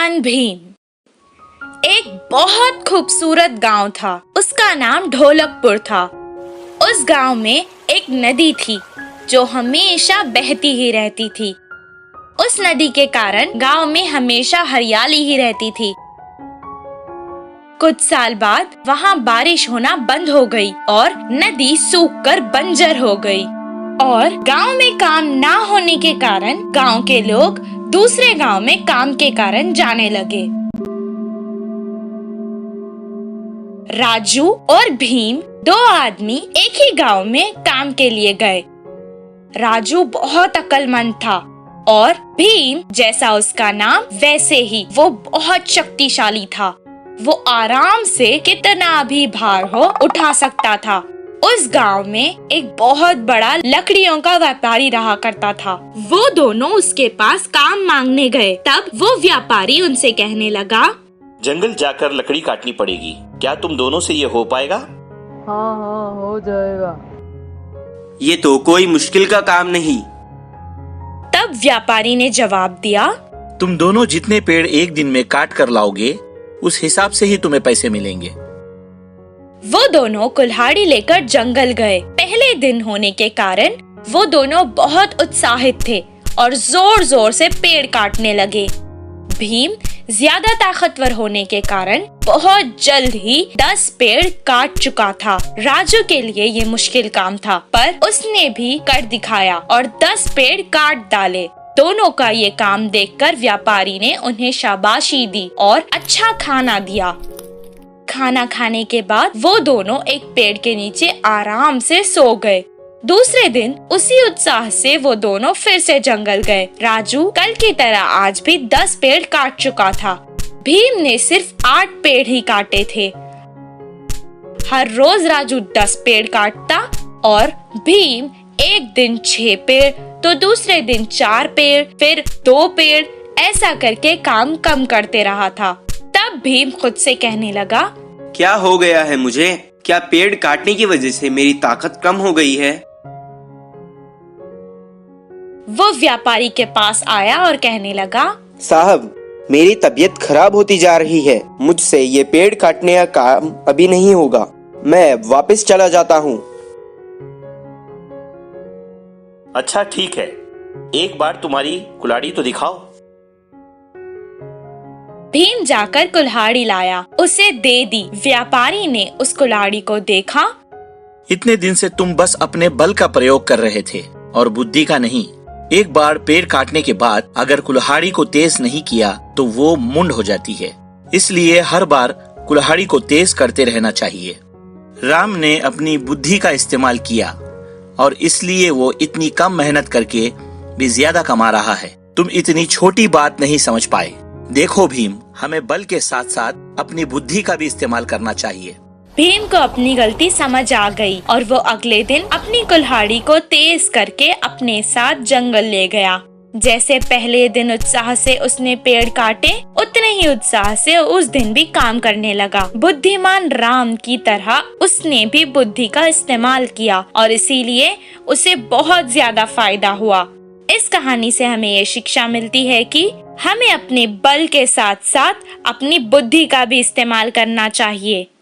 बुद्धिमान भीम। एक बहुत खूबसूरत गांव था। उसका नाम ढोलकपुर था। उस गांव में एक नदी थी जो हमेशा बहती ही रहती थी। उस नदी के कारण गांव में हमेशा हरियाली ही रहती थी। कुछ साल बाद वहां बारिश होना बंद हो गई और नदी सूखकर बंजर हो गई और गांव में काम ना होने के कारण गांव के लोग दूसरे गांव में काम के कारण जाने लगे। राजू और भीम दो आदमी एक ही गांव में काम के लिए गए। राजू बहुत अक्लमंद था और भीम जैसा उसका नाम वैसे ही वो बहुत शक्तिशाली था। वो आराम से कितना भी भार हो उठा सकता था। उस गांव में एक बहुत बड़ा लकड़ियों का व्यापारी रहा करता था। वो दोनों उसके पास काम मांगने गए। तब वो व्यापारी उनसे कहने लगा, जंगल जाकर लकड़ी काटनी पड़ेगी, क्या तुम दोनों से ये हो पाएगा? हाँ हो जाएगा। ये तो कोई मुश्किल का काम नहीं। तब व्यापारी ने जवाब दिया, तुम दोनों जितने पेड़ एक दिन में काट कर लाओगे उस हिसाब से ही तुम्हें पैसे मिलेंगे। वो दोनों कुल्हाड़ी लेकर जंगल गए। पहले दिन होने के कारण वो दोनों बहुत उत्साहित थे और जोर जोर से पेड़ काटने लगे। भीम ज्यादा ताकतवर होने के कारण बहुत जल्द ही 10 पेड़ काट चुका था। राजू के लिए ये मुश्किल काम था, पर उसने भी कर दिखाया और 10 पेड़ काट डाले। दोनों का ये काम देखकर व्यापारी ने उन्हें शाबाशी दी और अच्छा खाना दिया। खाना खाने के बाद वो दोनों एक पेड़ के नीचे आराम से सो गए। दूसरे दिन उसी उत्साह से वो दोनों फिर से जंगल गए। राजू कल की तरह आज भी 10 पेड़ काट चुका था। भीम ने सिर्फ 8 पेड़ ही काटे थे। हर रोज राजू 10 पेड़ काटता और भीम एक दिन 6 पेड़, तो दूसरे दिन 4 पेड़, फिर 2 पेड़, ऐसा करके काम कम करते रहा था। तब भीम खुद से कहने लगा, क्या हो गया है मुझे? क्या पेड़ काटने की वजह से मेरी ताकत कम हो गई है? वो व्यापारी के पास आया और कहने लगा, साहब, मेरी तबीयत खराब होती जा रही है। मुझसे ये पेड़ काटने का काम अभी नहीं होगा। मैं वापस चला जाता हूँ। अच्छा ठीक है, एक बार तुम्हारी कुल्हाड़ी तो दिखाओ। भीम जाकर कुल्हाड़ी लाया, उसे दे दी। व्यापारी ने उस कुल्हाड़ी को देखा। इतने दिन से तुम बस अपने बल का प्रयोग कर रहे थे और बुद्धि का नहीं। एक बार पेड़ काटने के बाद अगर कुल्हाड़ी को तेज नहीं किया तो वो मुंड हो जाती है। इसलिए हर बार कुल्हाड़ी को तेज करते रहना चाहिए। राम ने अपनी बुद्धि का इस्तेमाल किया और इसलिए वो इतनी कम मेहनत करके भी ज्यादा कमा रहा है। तुम इतनी छोटी बात नहीं समझ पाए। देखो भीम, हमें बल के साथ साथ अपनी बुद्धि का भी इस्तेमाल करना चाहिए। भीम को अपनी गलती समझ आ गई और वो अगले दिन अपनी कुल्हाड़ी को तेज करके अपने साथ जंगल ले गया। जैसे पहले दिन उत्साह से उसने पेड़ काटे, उतने ही उत्साह से उस दिन भी काम करने लगा। बुद्धिमान राम की तरह उसने भी बुद्धि का इस्तेमाल किया और इसीलिए उसे बहुत ज्यादा फायदा हुआ। इस कहानी से हमें ये शिक्षा मिलती है कि हमें अपने बल के साथ साथ अपनी बुद्धि का भी इस्तेमाल करना चाहिए।